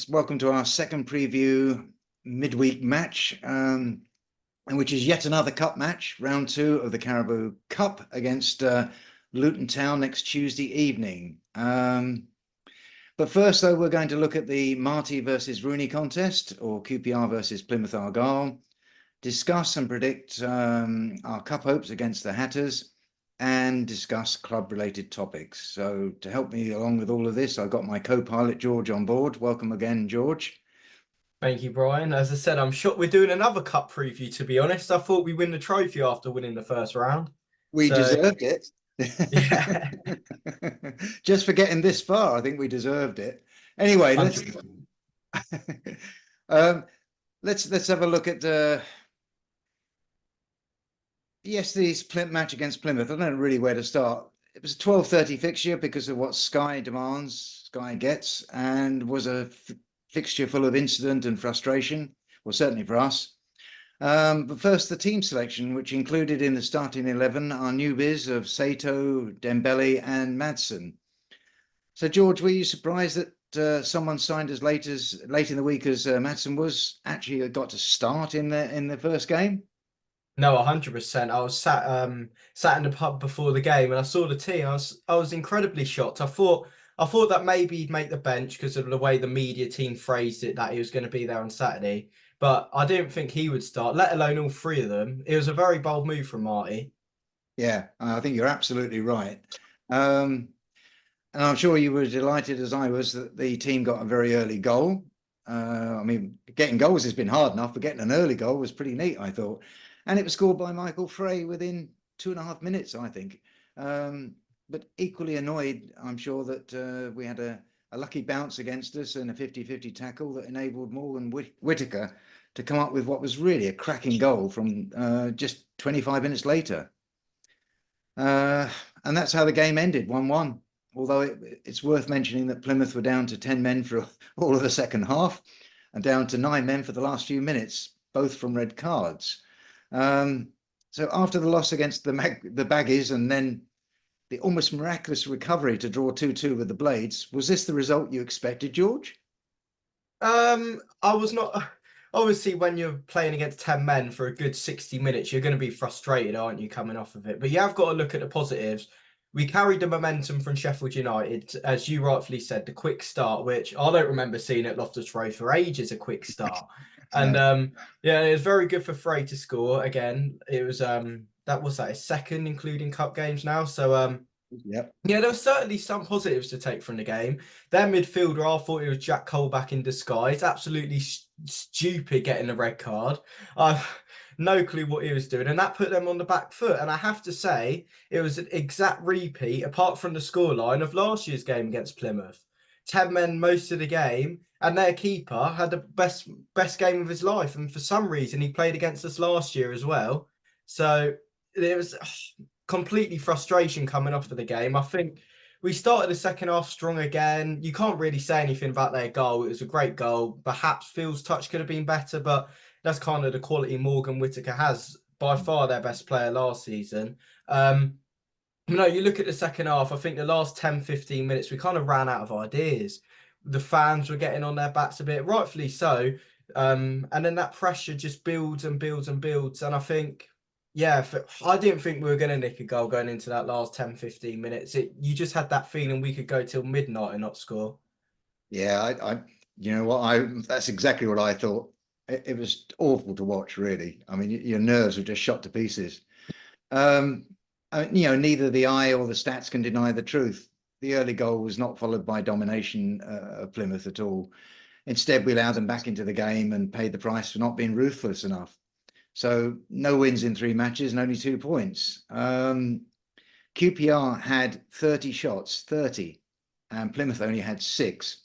Welcome to our second preview midweek match, which is yet another cup match, round 2 of the Carabao Cup against Luton Town next Tuesday evening. But first, though, we're going to look at the Marty versus Rooney contest, or QPR versus Plymouth Argyle, discuss and predict our cup hopes against the Hatters, and discuss club-related topics. So to help me along with all of this, I've got my co-pilot George on board. Welcome again, George. Thank you, Brian. As I said, I'm shocked we're doing another cup preview, to be honest. I thought we'd win the trophy after winning the first round. We deserved it. Yeah. Just for getting this far, I think we deserved it. Anyway, let's have a look at yesterday's match against Plymouth. I don't know really where to start. It was a 12:30 fixture because of what Sky demands, Sky gets, and was a fixture full of incident and frustration, well, certainly for us. But first, the team selection, which included in the starting 11 our newbies of Sato, Dembele and Madsen. So, George, were you surprised that someone signed as late in the week as Madsen was actually got to start in the first game? No, 100%. I was sat in the pub before the game and I saw the team. I was incredibly shocked. I thought that maybe he'd make the bench because of the way the media team phrased it, that he was going to be there on Saturday. But I didn't think he would start, let alone all three of them. It was a very bold move from Marty. Yeah, I think you're absolutely right. And I'm sure you were delighted as I was that the team got a very early goal. I mean, getting goals has been hard enough, but getting an early goal was pretty neat, I thought. And it was scored by Michael Frey within 2.5 minutes, I think. But equally annoyed, I'm sure, that we had a lucky bounce against us and a 50-50 tackle that enabled Morgan Whittaker to come up with what was really a cracking goal from just 25 minutes later. And that's how the game ended, 1-1. Although it's worth mentioning that Plymouth were down to 10 men for all of the second half and down to 9 men for the last few minutes, both from red cards. So after the loss against the Baggies and then the almost miraculous recovery to draw 2-2 with the Blades, was this the result you expected, George? I was not. Obviously, when you're playing against 10 men for a good 60 minutes, you're going to be frustrated, aren't you, coming off of it? But you have got to look at the positives. We carried the momentum from Sheffield United, as you rightfully said, the quick start, which I don't remember seeing at Loftus Road for ages, a quick start. And yeah, it was very good for Frey to score again. It was his second, including cup games now. So Yep. yeah, there were certainly some positives to take from the game. Their midfielder, I thought it was Jack Colback in disguise. Absolutely stupid getting a red card. I've no clue what he was doing, and that put them on the back foot. And I have to say, it was an exact repeat, apart from the scoreline, of last year's game against Plymouth. 10 men most of the game, and their keeper had the best game of his life. And for some reason, he played against us last year as well. So it was completely frustration coming off of the game. I think we started the second half strong again. You can't really say anything about their goal. It was a great goal. Perhaps Phil's touch could have been better, but that's kind of the quality Morgan Whittaker has. By far their best player last season. You look at the second half, I think the last 10, 15 minutes, we kind of ran out of ideas. The fans were getting on their backs a bit, rightfully so. And then that pressure just builds and builds and builds. And I think, yeah, I didn't think we were going to nick a goal going into that last 10, 15 minutes. You just had that feeling we could go till midnight and not score. Yeah, you know what, that's exactly what I thought. It was awful to watch, really. I mean, your nerves were just shot to pieces. Neither the eye or the stats can deny the truth. The early goal was not followed by domination of Plymouth at all. Instead, we allowed them back into the game and paid the price for not being ruthless enough. So no wins in 3 matches and only 2 points. QPR had 30 shots, 30, and Plymouth only had 6.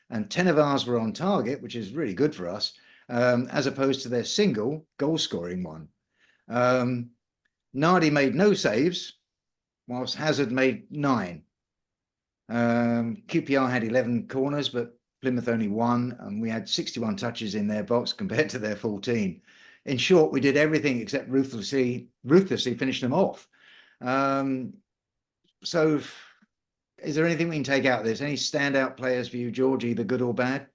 And 10 of ours were on target, which is really good for us, as opposed to their single goal-scoring one. Nardi made no saves, whilst Hazard made 9. QPR had 11 corners, but Plymouth only 1, and we had 61 touches in their box compared to their 14. In short, we did everything except ruthlessly finish them off. So is there anything we can take out of this? Any standout players for you, George, either good or bad?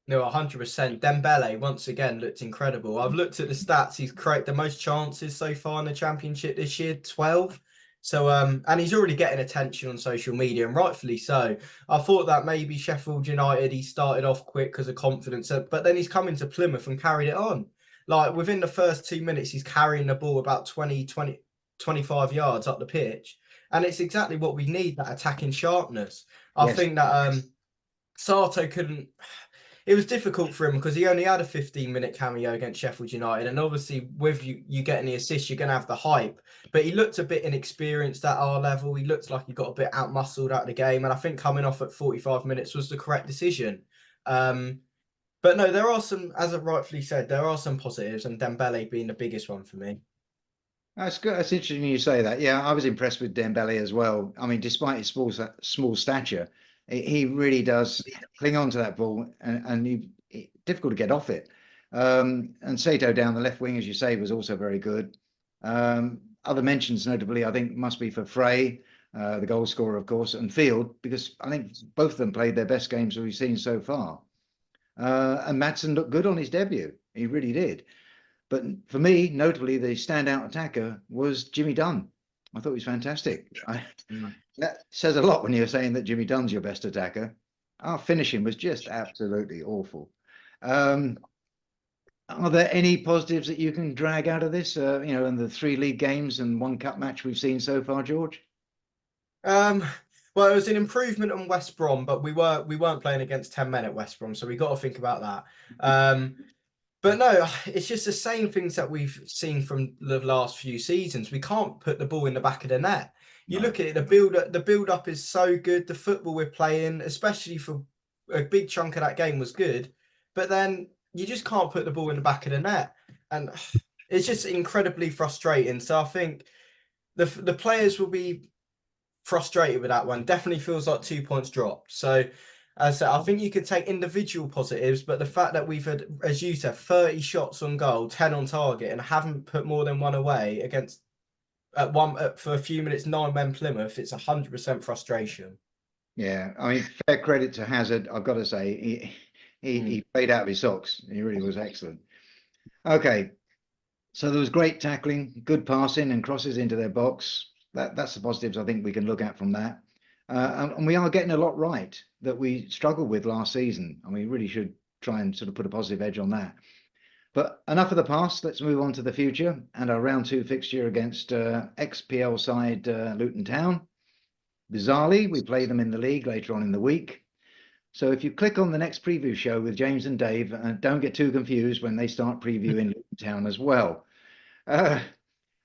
No, 100%. Dembele once again looked incredible. I've looked at the stats. He's created the most chances so far in the Championship this year, 12. So, and he's already getting attention on social media, and rightfully so. I thought that maybe Sheffield United, he started off quick because of confidence, but then he's come into Plymouth and carried it on. Like within the first 2 minutes, he's carrying the ball about 25 yards up the pitch. And it's exactly what we need, that attacking sharpness. I Yes. think that Sato couldn't. It was difficult for him because he only had a 15-minute cameo against Sheffield United, and obviously with you getting the assist, you're going to have the hype. But he looked a bit inexperienced at our level. He looked like he got a bit outmuscled out of the game, and I think coming off at 45 minutes was the correct decision. But no, there are some, as I rightfully said, there are some positives, and Dembele being the biggest one for me. That's good. That's interesting you say that. Yeah, I was impressed with Dembele as well. I mean, despite his small stature, he really does cling on to that ball, and difficult to get off it. And Sato down the left wing, as you say, was also very good. Other mentions, notably, I think must be for Frey, the goal scorer, of course, and Field, because I think both of them played their best games that we've seen so far. And Maatsen looked good on his debut. He really did. But for me, notably, the standout attacker was Jimmy Dunn. I thought he was fantastic. That says a lot when you're saying that Jimmy Dunn's your best attacker. Our finishing was just absolutely awful. Are there any positives that you can drag out of this, in the 3 league games and 1 cup match we've seen so far, George? Well, it was an improvement on West Brom, but we weren't playing against 10 men at West Brom, so we got to think about that. But no, it's just the same things that we've seen from the last few seasons. We can't put the ball in the back of the net. You look at it, the build up is so good. The football we're playing, especially for a big chunk of that game, was good. But then you just can't put the ball in the back of the net, and it's just incredibly frustrating. So I think the players will be frustrated with that one. Definitely feels like 2 points dropped. So as I said, I think you could take individual positives, but the fact that we've had, as you said, 30 shots on goal, 10 on target, and haven't put more than one away against for a few minutes, 9 men Plymouth, it's 100% frustration. Yeah, I mean, fair credit to Hazard. I've got to say, he played out of his socks. He really was excellent. Okay, so there was great tackling, good passing, and crosses into their box. That's the positives I think we can look at from that. And we are getting a lot right that we struggled with last season. And we really should try and sort of put a positive edge on that. But enough of the past. Let's move on to the future and our round 2 fixture against ex-PL side Luton Town. Bizarrely, we play them in the league later on in the week. So if you click on the next preview show with James and Dave, don't get too confused when they start previewing Luton Town as well.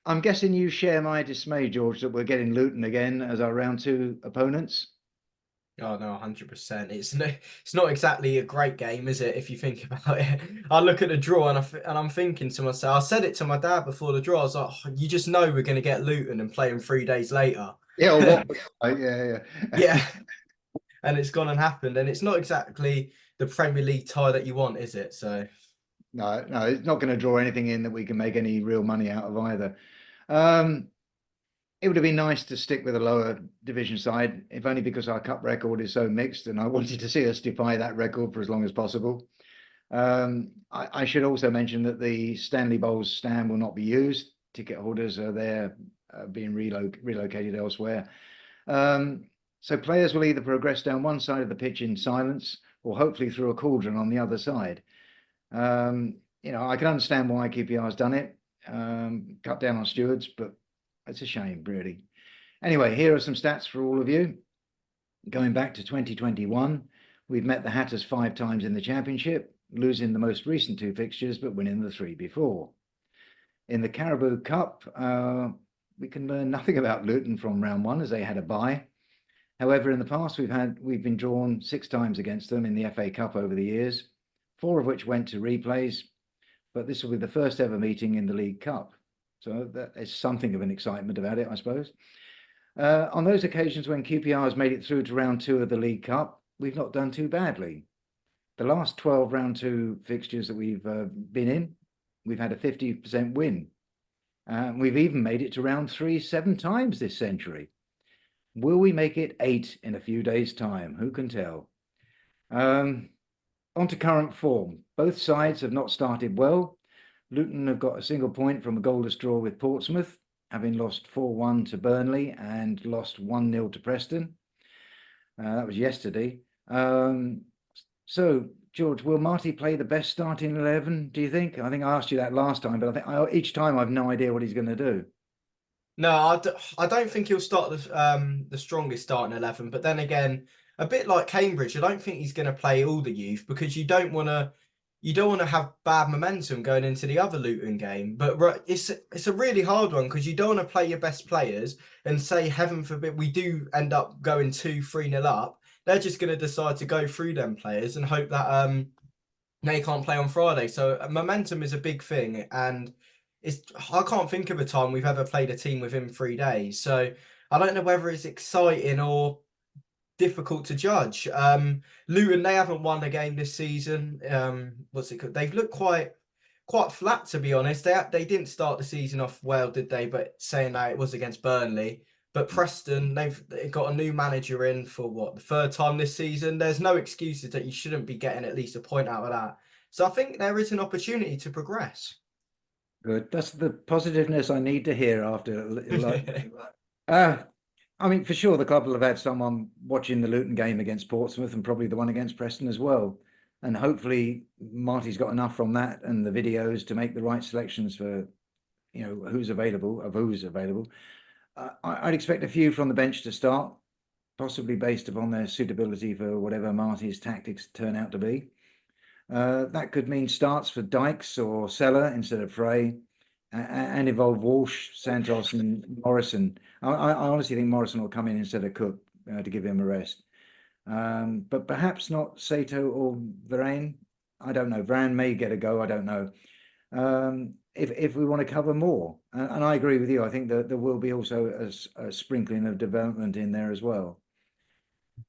I'm guessing you share my dismay, George, that we're getting Luton again as our round 2 opponents. Oh no, 100%. It's not exactly a great game, is it? If you think about it, I look at the draw and I'm thinking to myself. I said it to my dad before the draw. I was like, oh, you just know we're going to get Luton and play them 3 days later. Yeah, yeah. Yeah, and it's gone and happened, and it's not exactly the Premier League tie that you want, is it? So no, it's not going to draw anything in that we can make any real money out of either. It would have been nice to stick with a lower division side, if only because our cup record is so mixed, and I wanted to see us defy that record for as long as possible. I should also mention that the Stanley Bowls stand will not be used. Ticket holders are there being relocated elsewhere. So players will either progress down one side of the pitch in silence or hopefully through a cauldron on the other side. I can understand why QPR has done it, cut down on stewards, but it's a shame, really. Anyway, here are some stats for all of you. Going back to 2021, we've met the Hatters 5 times in the Championship, losing the most recent 2 fixtures, but winning the 3 before. In the Carabao Cup, we can learn nothing about Luton from round 1 as they had a bye. However, in the past, we've been drawn 6 times against them in the FA Cup over the years, 4 of which went to replays, but this will be the first ever meeting in the League Cup. So that is something of an excitement about it, I suppose. On those occasions when QPR has made it through to round 2 of the League Cup, we've not done too badly. The last 12 round 2 fixtures that we've been in, we've had a 50% win. We've even made it to round 3 7 times this century. Will we make it 8 in a few days' time? Who can tell? On to current form. Both sides have not started well. Luton have got a single point from a goalless draw with Portsmouth, having lost 4-1 to Burnley and lost 1-0 to Preston. That was yesterday. So, George, will Marty play the best starting 11, do you think? I think I asked you that last time, but I think each time I've no idea what he's going to do. No, I don't think he'll start the strongest starting 11. But then again, a bit like Cambridge, I don't think he's going to play all the youth because you don't want to have bad momentum going into the other Luton game. But it's a really hard one because you don't want to play your best players and say, heaven forbid, we do end up going 2-3-0 up. They're just going to decide to go through them players and hope that they can't play on Friday. So momentum is a big thing, and I can't think of a time we've ever played a team within 3 days. So I don't know whether it's exciting or difficult to judge. Luton, they haven't won a game this season. What's it called? They've looked quite flat, to be honest. They didn't start the season off well, did they? But saying that, it was against Burnley. But Preston, they've got a new manager in for what, the third time this season. There's no excuses that you shouldn't be getting at least a point out of that. So I think there is an opportunity to progress. Good. That's the positiveness I need to hear after. I mean, for sure, the club will have had someone watching the Luton game against Portsmouth and probably the one against Preston as well. And hopefully Marty's got enough from that and the videos to make the right selections for, who's available. I'd expect a few from the bench to start, possibly based upon their suitability for whatever Marty's tactics turn out to be. That could mean starts for Dykes or Seller instead of Frey, and involve Walsh, Santos, and Morrison. I honestly think Morrison will come in instead of Cook to give him a rest. But perhaps not Sato or Varane. I don't know. Varane may get a go. I don't know. If we want to cover more, and I agree with you. I think that there will be also a sprinkling of development in there as well.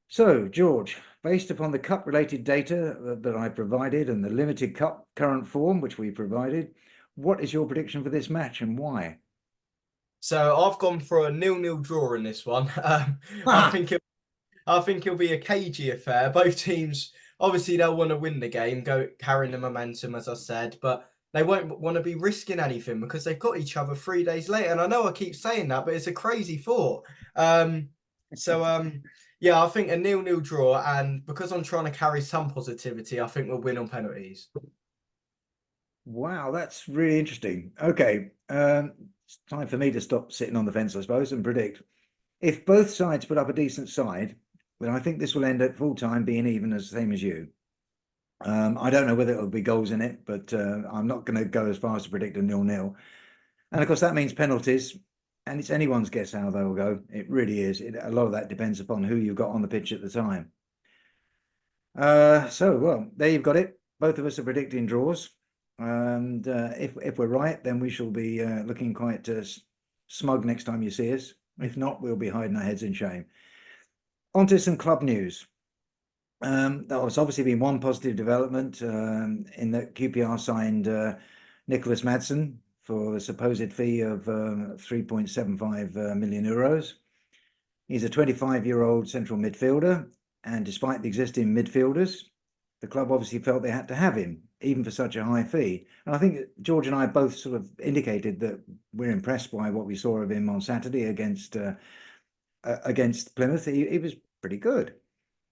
So, George, based upon the cup-related data that I provided and the limited cup current form which we provided, what is your prediction for this match and why? So I've gone for a 0-0 draw in this one. I think it'll be a cagey affair. Both teams, obviously, they'll want to win the game, go carrying the momentum, as I said, but they won't want to be risking anything because they've got each other 3 days later. And I know I keep saying that, but it's a crazy thought. Yeah, I think a 0-0 draw, and because I'm trying to carry some positivity, I think we'll win on penalties. Wow, that's really interesting. Okay, it's time for me to stop sitting on the fence, I suppose, and predict. If both sides put up a decent side, then I think this will end at full time being even as the same as you. I don't know whether it'll be goals in it, but I'm not going to go as far as to predict a 0-0. And of course, that means penalties, and it's anyone's guess how they'll go. It really is. A lot of that depends upon who you've got on the pitch at the time. Well, there you've got it. Both of us are predicting draws. And if we're right, then we shall be looking quite smug next time you see us. If not, we'll be hiding our heads in shame. On to some club news. There's obviously been one positive development in that QPR signed Nicholas Madsen for the supposed fee of 3.75 million euros. He's a 25-year-old central midfielder, and despite the existing midfielders, the club obviously felt they had to have him, even for such a high fee. And I think George and I both sort of indicated that we're impressed by what we saw of him on Saturday against Plymouth. He was pretty good.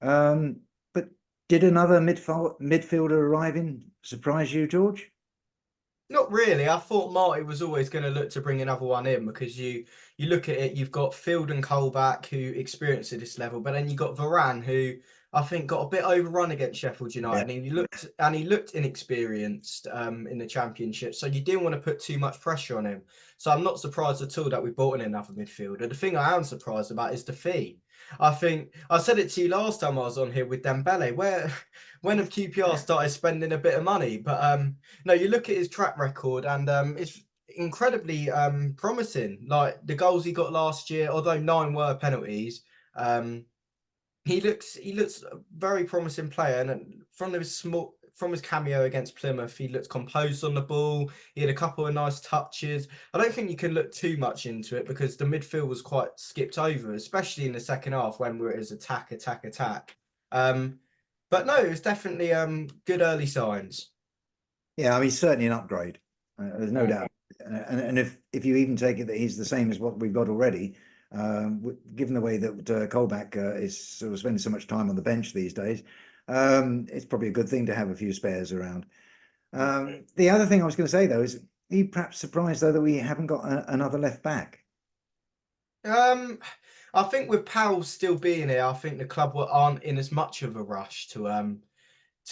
But did another midfielder arriving surprise you, George? Not really. I thought Marty was always going to look to bring another one in because you look at it, you've got Field and Colback who experienced at this level, but then you got Varane who I think got a bit overrun against Sheffield United, and he looked inexperienced in the Championship, so you didn't want to put too much pressure on him. So I'm not surprised at all that we brought in another midfielder. The thing I am surprised about is the fee. I think I said it to you last time I was on here with Dembele. When have QPR started spending a bit of money? But no, you look at his track record, and it's incredibly promising. Like the goals he got last year, although 9 were penalties, he looks a very promising player. And from his cameo against Plymouth, he looked composed on the ball. He had a couple of nice touches. I don't think you can look too much into it because the midfield was quite skipped over, especially in the second half when we were as attack. But no, it was definitely good early signs. Yeah, I mean, certainly an upgrade. There's no doubt. And if you even take it that he's the same as what we've got already, given the way that Colback is sort of spending so much time on the bench these days, it's probably a good thing to have a few spares around. The other thing I was going to say though is, are you perhaps surprised though that we haven't got another left back? I think with Powell still being here, I think the club aren't in as much of a rush to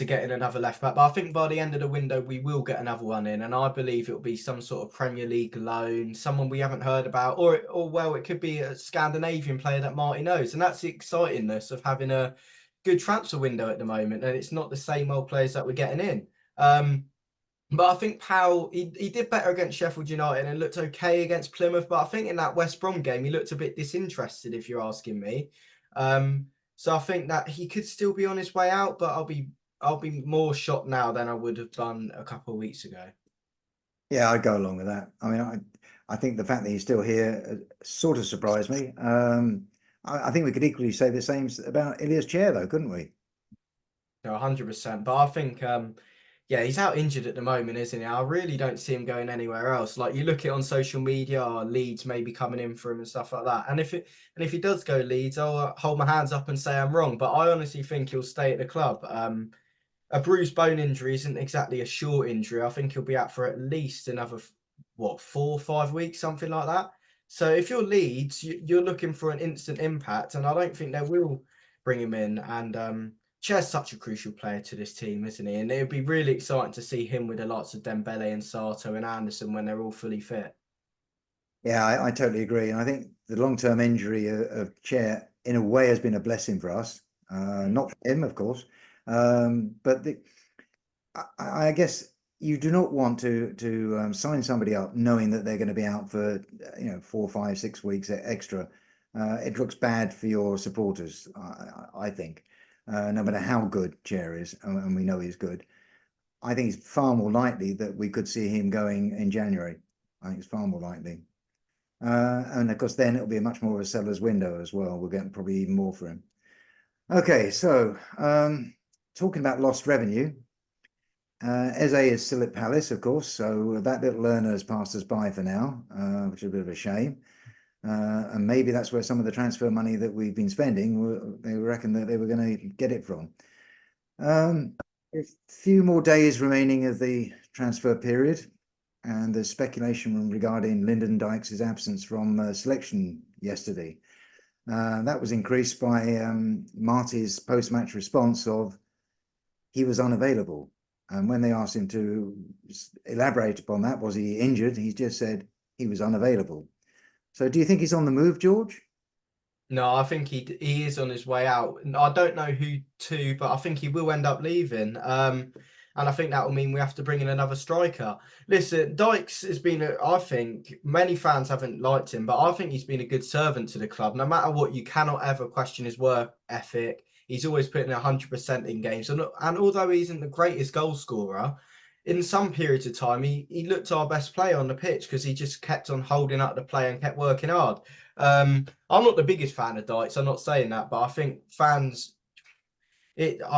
get in another left back. But I think by the end of the window, we will get another one in, and I believe it'll be some sort of Premier League loan, someone we haven't heard about, or well, it could be a Scandinavian player that Marty knows, and that's the excitingness of having a good transfer window at the moment, and it's not the same old players that we're getting in. But I think Powell, he did better against Sheffield United and looked okay against Plymouth. But I think in that West Brom game, he looked a bit disinterested, if you're asking me. So I think that he could still be on his way out, but I'll be more shocked now than I would have done a couple of weeks ago. Yeah, I'd go along with that. I mean, I think the fact that he's still here sort of surprised me. I think we could equally say the same about Ilias Chair, though, couldn't we? No, 100%. But I think, yeah, he's out injured at the moment, isn't he? I really don't see him going anywhere else. Like you look at it on social media, Leeds may be coming in for him and stuff like that. And if he does go Leeds, I'll hold my hands up and say I'm wrong. But I honestly think he'll stay at the club. A bruised bone injury isn't exactly a short injury. I think he'll be out for at least another, 4 or 5 weeks, something like that. So if you're Leeds, you're looking for an instant impact, and I don't think they will bring him in. And Chair's such a crucial player to this team, isn't he? And it would be really exciting to see him with the likes of Dembele and Sato and Anderson when they're all fully fit. Yeah, I totally agree. And I think the long-term injury of Chair, in a way, has been a blessing for us. Not for him, of course. But I guess you do not want to sign somebody up knowing that they're going to be out for 4, 5, 6 weeks extra. It looks bad for your supporters, I think. No matter how good Chair is, and we know he's good, I think it's far more likely that we could see him going in January. I think it's far more likely. And of course, then it'll be a much more of a seller's window as well. We'll get probably even more for him. Okay, so talking about lost revenue, Eze is still at Palace, of course, so that little learner has passed us by for now, which is a bit of a shame. And maybe that's where some of the transfer money that we've been spending, they reckon that they were going to get it from. A few more days remaining of the transfer period, and there's speculation regarding Lyndon Dykes' absence from selection yesterday. That was increased by Marty's post-match response of he was unavailable. And when they asked him to elaborate upon that, was he injured? He just said he was unavailable. So do you think he's on the move, George? No, I think he is on his way out. I don't know who to, but I think he will end up leaving. And I think that will mean we have to bring in another striker. Listen, Dykes has been, I think many fans haven't liked him, but I think he's been a good servant to the club. No matter what, you cannot ever question his work ethic. He's always putting 100% in games. And although he isn't the greatest goal scorer, in some periods of time, he looked our best player on the pitch because he just kept on holding up the play and kept working hard. I'm not the biggest fan of Dykes. I'm not saying that, but I think I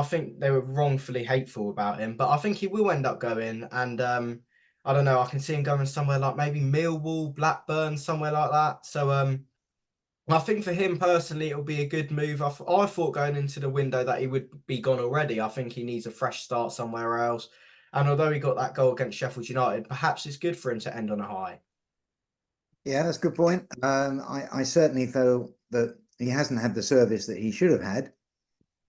think they were wrongfully hateful about him. But I think he will end up going, and I don't know. I can see him going somewhere like maybe Millwall, Blackburn, somewhere like that. So I think for him personally, it'll be a good move. I thought going into the window that he would be gone already. I think he needs a fresh start somewhere else. And although he got that goal against Sheffield United, perhaps it's good for him to end on a high. Yeah, that's a good point. I certainly felt that he hasn't had the service that he should have had.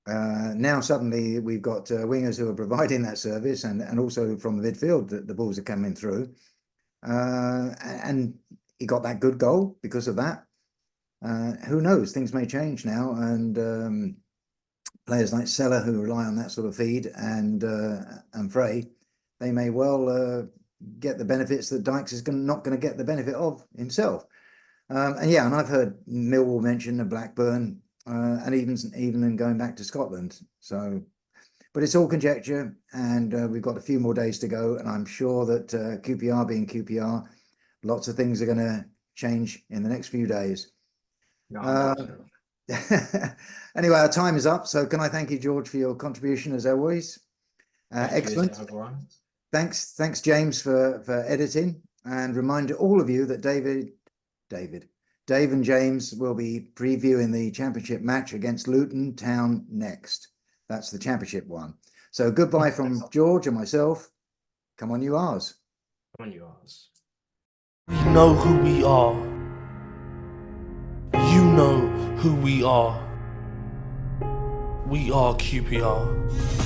Now suddenly we've got wingers who are providing that service, and also from the midfield the balls are coming through. And he got that good goal because of that. Who knows? Things may change now, and players like Seller, who rely on that sort of feed, and Frey, they may well get the benefits that Dykes is not going to get the benefit of himself. And yeah, and I've heard Millwall mention the Blackburn, and even going back to Scotland. So, but it's all conjecture, and we've got a few more days to go, and I'm sure that QPR being QPR, lots of things are going to change in the next few days. No, Anyway, our time is up. So can I thank you, George, for your contribution as always? Excellent. Thanks, James, for editing, and remind all of you that Dave and James will be previewing the championship match against Luton Town next. That's the championship one. So goodbye from George and myself. Come on, you R's. Come on, you R's. We know who we are. You know who we are. We are QPR.